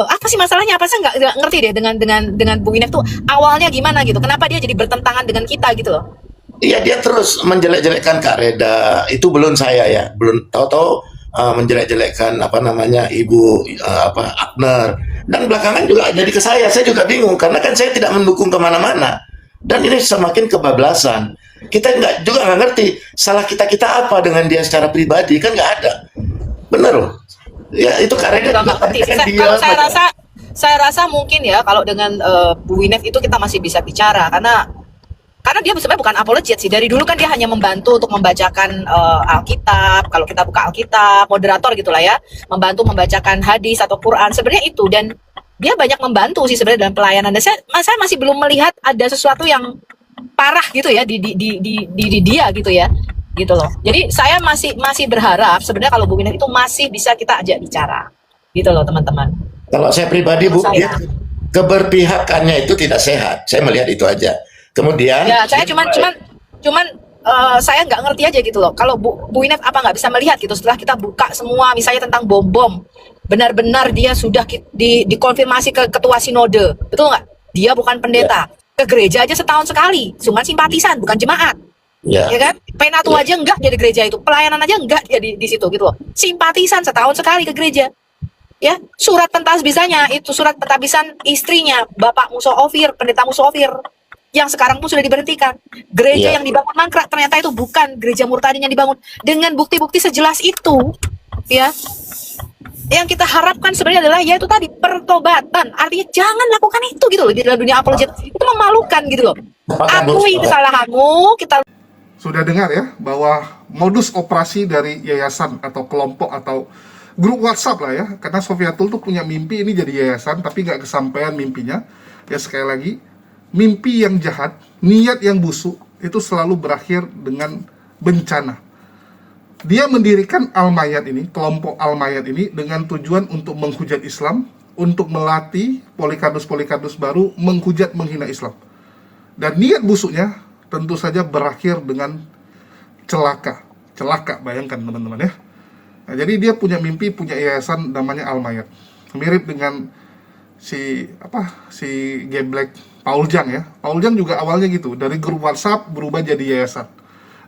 apa sih masalahnya? Apa, saya nggak ngerti deh dengan Bu Winef tuh awalnya gimana gitu. Kenapa dia jadi bertentangan dengan kita gitu loh? Iya, dia terus menjelek-jelekkan Kak Reda. Itu belum saya ya, belum tahu-tahu menjelek-jelekkan apa namanya Ibu Akner. Dan belakangan juga jadi ke saya juga bingung karena kan saya tidak mendukung kemana-mana. Dan ini semakin kebablasan. Kita juga nggak ngerti salah kita apa dengan dia secara pribadi, kan nggak ada. Bener loh. Ya itu karena kalau saya rasa mungkin ya kalau dengan Bu Winef itu kita masih bisa bicara karena dia sebenarnya bukan apologet sih. Dari dulu kan dia hanya membantu untuk membacakan Alkitab. Kalau kita buka Alkitab, moderator gitulah ya, membantu membacakan hadis atau Quran. Sebenarnya itu, dan dia banyak membantu sih sebenarnya dalam pelayanan. Dan saya masih belum melihat ada sesuatu yang parah gitu ya di dia gitu ya, gitu loh. Jadi saya masih berharap sebenarnya kalau Bu Winef itu masih bisa kita ajak bicara, gitu loh teman-teman. Kalau saya pribadi Bu, dia keberpihakannya itu tidak sehat. Saya melihat itu aja. Kemudian ya saya cuman saya nggak ngerti aja gitu loh. Kalau Bu Winef apa nggak bisa melihat gitu setelah kita buka semua misalnya tentang bom, benar-benar dia sudah dikonfirmasi ke ketua sinode, betul nggak? Dia bukan pendeta. Ke gereja aja setahun sekali, cuma simpatisan bukan jemaat. Ya kan? Penatu aja enggak dia di gereja itu, pelayanan aja enggak dia di situ gitu loh. Simpatisan setahun sekali ke gereja. Ya, surat pentasbisannya itu surat pentasbisan istrinya Bapak Muso Ofir, pendeta Muso Ofir, yang sekarang pun sudah diberhentikan. Gereja yang dibangun mangkrak ternyata itu bukan gereja Murtadin yang dibangun, dengan bukti-bukti sejelas itu. Ya. Yang kita harapkan sebenarnya adalah yaitu tadi pertobatan. Artinya jangan lakukan itu gitu loh di dalam dunia apologet. Itu memalukan gitu loh. Akui kesalahanmu, kita Sudah dengar ya bahwa modus operasi dari yayasan atau kelompok atau grup WhatsApp lah ya, karena Sofiatul tuh punya mimpi ini jadi yayasan tapi nggak kesampaian mimpinya. Ya sekali lagi, mimpi yang jahat, niat yang busuk itu selalu berakhir dengan bencana. Dia mendirikan Al-Mayat ini, kelompok Al-Mayat ini dengan tujuan untuk menghujat Islam, untuk melatih polikardus-polikardus baru menghujat, menghina Islam. Dan niat busuknya tentu saja berakhir dengan celaka. Celaka, bayangkan teman-teman ya. Nah, jadi dia punya mimpi, punya yayasan namanya Al-Mayat. Mirip dengan si Geblek Paul Jang ya. Paul Jang juga awalnya gitu, dari grup WhatsApp berubah jadi yayasan.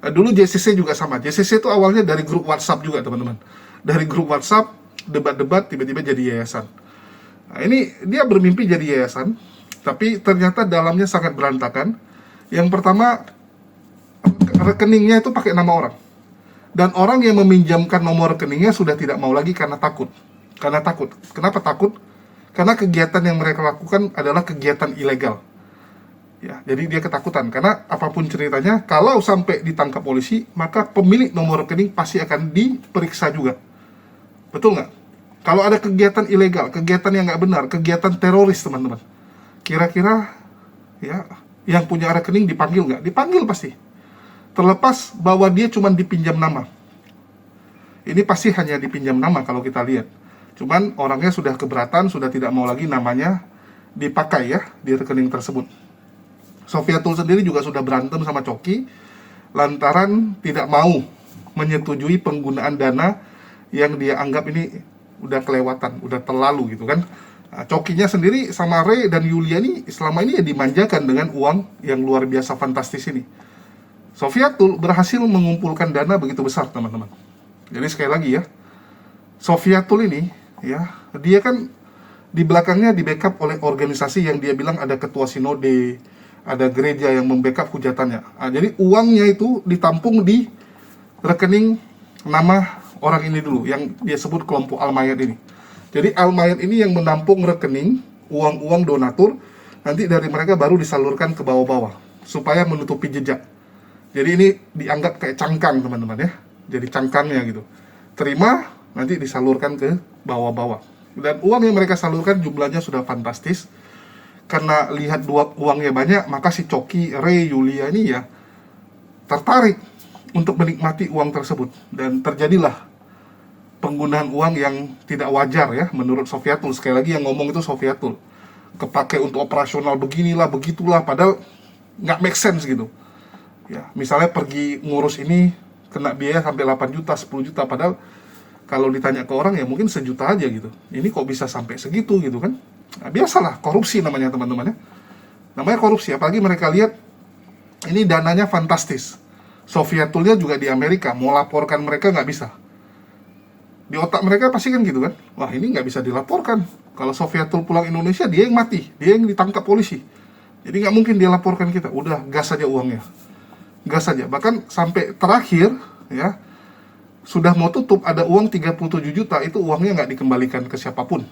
Dulu JCC juga sama. JCC itu awalnya dari grup WhatsApp juga teman-teman. Dari grup WhatsApp, debat-debat, tiba-tiba jadi yayasan. Nah, ini dia bermimpi jadi yayasan, tapi ternyata dalamnya sangat berantakan. Yang pertama, rekeningnya itu pakai nama orang. Dan orang yang meminjamkan nomor rekeningnya sudah tidak mau lagi karena takut. Kenapa takut? Karena kegiatan yang mereka lakukan adalah kegiatan ilegal. Ya, jadi dia ketakutan karena apapun ceritanya, kalau sampai ditangkap polisi, maka pemilik nomor rekening pasti akan diperiksa juga. Betul nggak? Kalau ada kegiatan ilegal, kegiatan yang nggak benar, kegiatan teroris, teman-teman, kira-kira ya yang punya rekening dipanggil nggak? Dipanggil pasti. Terlepas bahwa dia cuma dipinjam nama. Ini pasti hanya dipinjam nama kalau kita lihat. Cuman orangnya sudah keberatan, sudah tidak mau lagi namanya dipakai ya di rekening tersebut. Sofiatul sendiri juga sudah berantem sama Coki lantaran tidak mau menyetujui penggunaan dana yang dia anggap ini udah kelewatan, udah terlalu gitu kan. Nah, Cokinya sendiri sama Ray dan Yulia ini selama ini ya dimanjakan dengan uang yang luar biasa fantastis ini. Sofiatul berhasil mengumpulkan dana begitu besar, teman-teman. Jadi sekali lagi ya, Sofiatul ini ya, dia kan di belakangnya di backup oleh organisasi yang dia bilang ada ketua sinode, ada gereja yang membackup hujatannya. Nah, jadi uangnya itu ditampung di rekening nama orang ini dulu, yang dia sebut kelompok Al-Mayat ini. Jadi Al-Mayat ini yang menampung rekening uang-uang donatur, nanti dari mereka baru disalurkan ke bawah-bawah, supaya menutupi jejak. Jadi ini dianggap kayak cangkang, teman-teman ya. Jadi cangkangnya gitu. Terima, nanti disalurkan ke bawah-bawah. Dan uang yang mereka salurkan jumlahnya sudah fantastis. Karena lihat uangnya banyak, maka si Coki, Ray, Yulia ini ya tertarik untuk menikmati uang tersebut. Dan terjadilah penggunaan uang yang tidak wajar ya, menurut Sofiatul. Sekali lagi yang ngomong itu Sofiatul. Kepake untuk operasional beginilah, begitulah, padahal nggak make sense gitu. Ya, misalnya pergi ngurus ini, kena biaya sampai 8 juta, 10 juta, padahal kalau ditanya ke orang ya mungkin sejuta aja gitu. Ini kok bisa sampai segitu gitu kan? Nah, biasalah, korupsi namanya teman-teman ya. Namanya korupsi, apalagi mereka lihat ini dananya fantastis. Sofiatulnya juga di Amerika, mau laporkan mereka nggak bisa. Di otak mereka pasti kan gitu kan, wah ini nggak bisa dilaporkan. Kalau Sofiatul pulang Indonesia, dia yang mati, dia yang ditangkap polisi. Jadi nggak mungkin dia laporkan kita, udah gas saja uangnya. Gas saja, bahkan sampai terakhir ya, sudah mau tutup, ada uang 37 juta, itu uangnya nggak dikembalikan ke siapapun.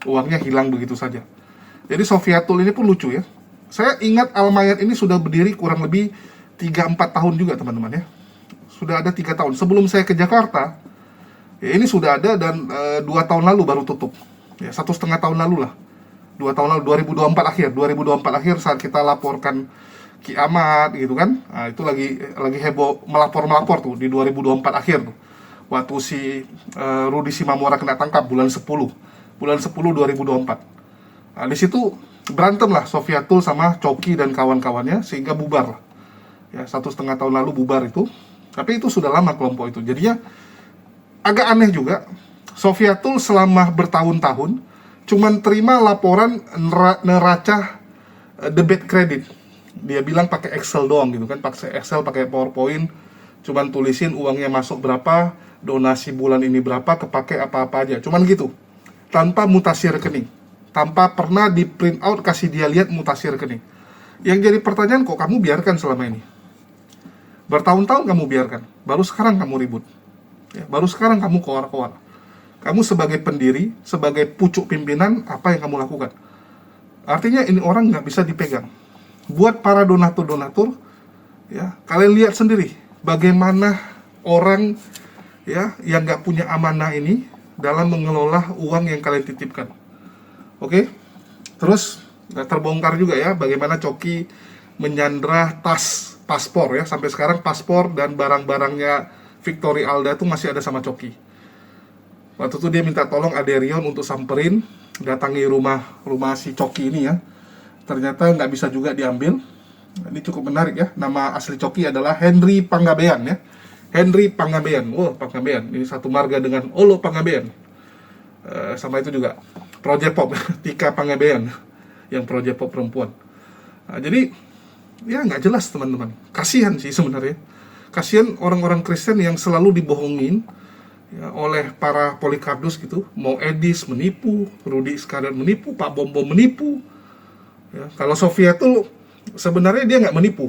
Uangnya hilang begitu saja. Jadi Sofiatul ini pun lucu ya. Saya ingat Al-Mayat ini sudah berdiri kurang lebih 3-4 tahun juga teman-teman ya. Sudah ada 3 tahun. Sebelum saya ke Jakarta, ya ini sudah ada dan 2 tahun lalu baru tutup. Ya 1,5 tahun lalu lah. 2 tahun lalu, 2024 akhir saat kita laporkan Ki Ahmad gitu kan. Nah, itu lagi heboh melapor tuh di 2024 akhir tuh. Waktu si Rudi Simamora kena tangkap bulan 10 2024. Nah, di situ berantem lah Sofiatul sama Coki dan kawan-kawannya sehingga bubar lah. Ya 1,5 tahun lalu bubar itu. Tapi itu sudah lama kelompok itu. Jadinya agak aneh juga. Sofiatul selama bertahun-tahun cuman terima laporan neraca debit kredit. Dia bilang pakai Excel doang gitu kan, pakai Excel, pakai PowerPoint, cuman tulisin uangnya masuk berapa, donasi bulan ini berapa, kepake apa-apa aja, cuman gitu. Tanpa mutasi rekening, tanpa pernah di print out kasih dia lihat mutasi rekening. Yang jadi pertanyaan, kok kamu biarkan selama ini? Bertahun-tahun kamu biarkan, baru sekarang kamu ribut ya, baru sekarang kamu koar-koar. Kamu sebagai pendiri, sebagai pucuk pimpinan, apa yang kamu lakukan? Artinya ini orang nggak bisa dipegang. Buat para donatur-donatur ya, kalian lihat sendiri bagaimana orang ya yang nggak punya amanah ini dalam mengelola uang yang kalian titipkan. Oke, terus terbongkar juga ya bagaimana Coki menyandra paspor ya, sampai sekarang paspor dan barang-barangnya Victory Alda itu masih ada sama Coki. Waktu itu dia minta tolong Aderion untuk samperin, datangi rumah si Coki ini ya. Ternyata nggak bisa juga diambil. Ini cukup menarik ya. Nama asli Coki adalah Henry Panggabean ya. Henry Panggabean. Oh, Panggabean. Ini satu marga dengan Olo Panggabean. Sama itu juga Project Pop, Tika Panggabean, yang Project Pop perempuan. Nah, jadi ya nggak jelas teman-teman. Kasihan sih sebenarnya. Kasihan orang-orang Kristen yang selalu dibohongin ya, oleh para Polikardus gitu. Mau Edis menipu, Rudi Iskandar menipu, Pak Bom menipu. Ya, kalau Sofiatul sebenarnya dia nggak menipu,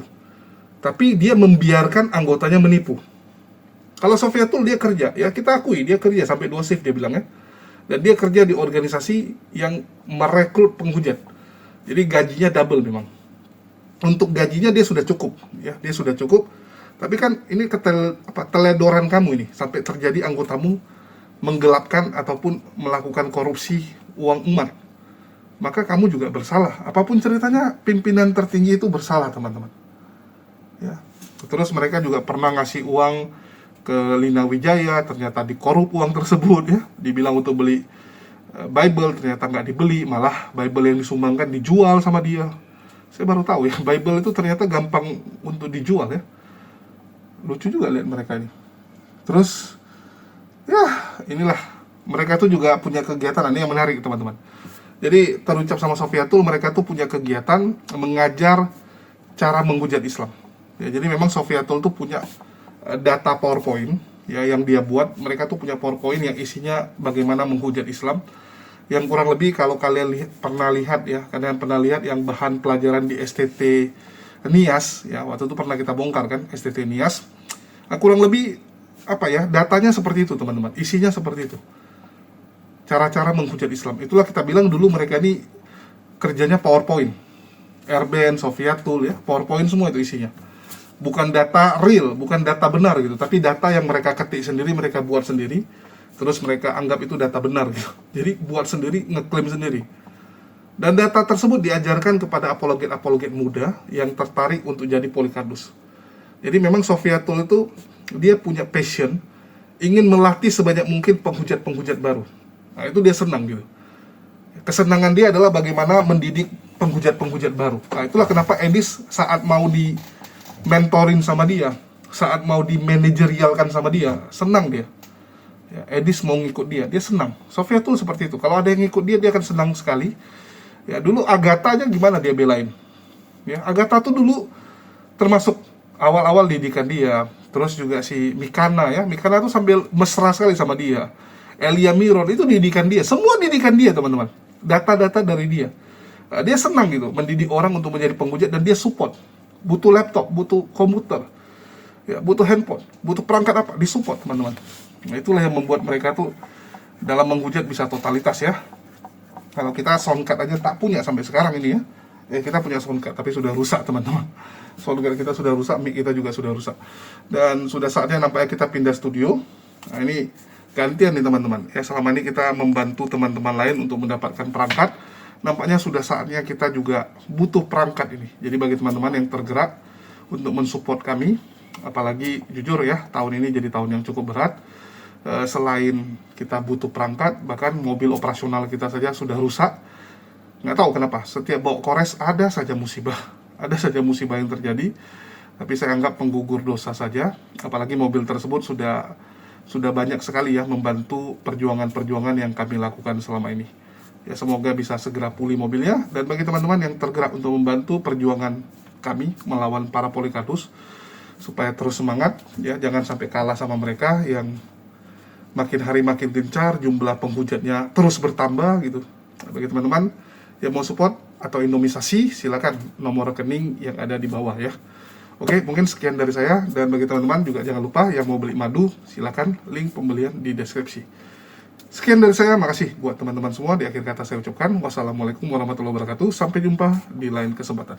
tapi dia membiarkan anggotanya menipu. Kalau Sofiatul dia kerja, ya kita akui dia kerja sampai 2 shift dia bilang ya. Dan dia kerja di organisasi yang merekrut penghujat. Jadi gajinya double memang. untuk gajinya dia sudah cukup, ya, dia sudah cukup. Tapi kan ini keteledoran kamu ini sampai terjadi anggotamu menggelapkan ataupun melakukan korupsi uang umat. Maka kamu juga bersalah. Apapun ceritanya, pimpinan tertinggi itu bersalah, teman-teman. Ya. Terus mereka juga pernah ngasih uang ke Lina Wijaya, ternyata dikorup uang tersebut, ya. Dibilang untuk beli Bible, ternyata nggak dibeli, malah Bible yang disumbangkan dijual sama dia. Saya baru tahu ya, Bible itu ternyata gampang untuk dijual, ya. Lucu juga lihat mereka ini. Terus ya inilah, mereka tuh juga punya kegiatan, ini yang menarik teman-teman. Jadi terucap sama Sofiatul, mereka tuh punya kegiatan mengajar cara menghujat Islam. Ya, jadi memang Sofiatul tuh punya data PowerPoint ya yang dia buat. Mereka tuh punya PowerPoint yang isinya bagaimana menghujat Islam. Yang kurang lebih kalau kalian pernah lihat yang bahan pelajaran di STT Nias ya, waktu itu pernah kita bongkar kan STT Nias. Nah, kurang lebih datanya seperti itu teman-teman, isinya seperti itu. Cara-cara menghujat Islam. Itulah kita bilang dulu mereka ini kerjanya PowerPoint. Erben, Sofiatul ya, PowerPoint semua itu isinya. Bukan data real, bukan data benar gitu, tapi data yang mereka ketik sendiri, mereka buat sendiri, terus mereka anggap itu data benar gitu. Jadi buat sendiri, ngeklaim sendiri. Dan data tersebut diajarkan kepada apologet-apologet muda yang tertarik untuk jadi polikardus. Jadi memang Sofiatul itu dia punya passion, ingin melatih sebanyak mungkin penghujat-penghujat baru. Nah, itu dia senang gitu. Kesenangan dia adalah bagaimana mendidik penghujat-penghujat baru. Nah, itulah kenapa Edis saat mau di mentorin sama dia, saat mau di manajerialkan sama dia, senang dia. Ya, Edis mau ngikut dia senang. Sofiatul seperti itu. Kalau ada yang ngikut dia akan senang sekali. Ya, dulu Agatha-nya gimana dia belain? Ya, Agatha tuh dulu termasuk awal-awal didikan dia. Terus juga si Mikana ya, Mikana tuh sambil mesra sekali sama dia. Elia Miron itu didikan dia, semua didikan dia teman-teman. Data-data dari dia. Dia senang gitu mendidik orang untuk menjadi penghujat dan dia support. Butuh laptop, butuh komputer, ya, butuh handphone, butuh perangkat apa, disupport teman-teman. Nah, itulah yang membuat mereka tuh dalam menghujat bisa totalitas ya. Kalau kita soundcard aja tak punya sampai sekarang ini ya. Kita punya soundcard tapi sudah rusak teman-teman. Soundcard kita sudah rusak, mic kita juga sudah rusak. Dan sudah saatnya nampaknya kita pindah studio. Nah, ini gantian nih teman-teman. Ya, selama ini kita membantu teman-teman lain untuk mendapatkan perangkat. Nampaknya sudah saatnya kita juga butuh perangkat ini. Jadi bagi teman-teman yang tergerak untuk mensupport kami, apalagi jujur ya, tahun ini jadi tahun yang cukup berat. Selain kita butuh perangkat, bahkan mobil operasional kita saja sudah rusak. Nggak tahu kenapa, setiap bawa kores ada saja musibah yang terjadi. Tapi saya anggap penggugur dosa saja, apalagi mobil tersebut sudah banyak sekali ya membantu perjuangan-perjuangan yang kami lakukan selama ini. Ya, semoga bisa segera pulih mobilnya. Dan bagi teman-teman yang tergerak untuk membantu perjuangan kami melawan para polikardus, supaya terus semangat ya, jangan sampai kalah sama mereka yang makin hari makin gencar, jumlah penghujatnya terus bertambah gitu. Nah, bagi teman-teman yang mau support atau indomisasi, silakan nomor rekening yang ada di bawah ya. Oke, mungkin sekian dari saya. Dan bagi teman-teman juga jangan lupa yang mau beli madu, silakan link pembelian di deskripsi. Sekian dari saya, makasih buat teman-teman semua. Di akhir kata saya ucapkan wassalamualaikum warahmatullahi wabarakatuh. Sampai jumpa di lain kesempatan.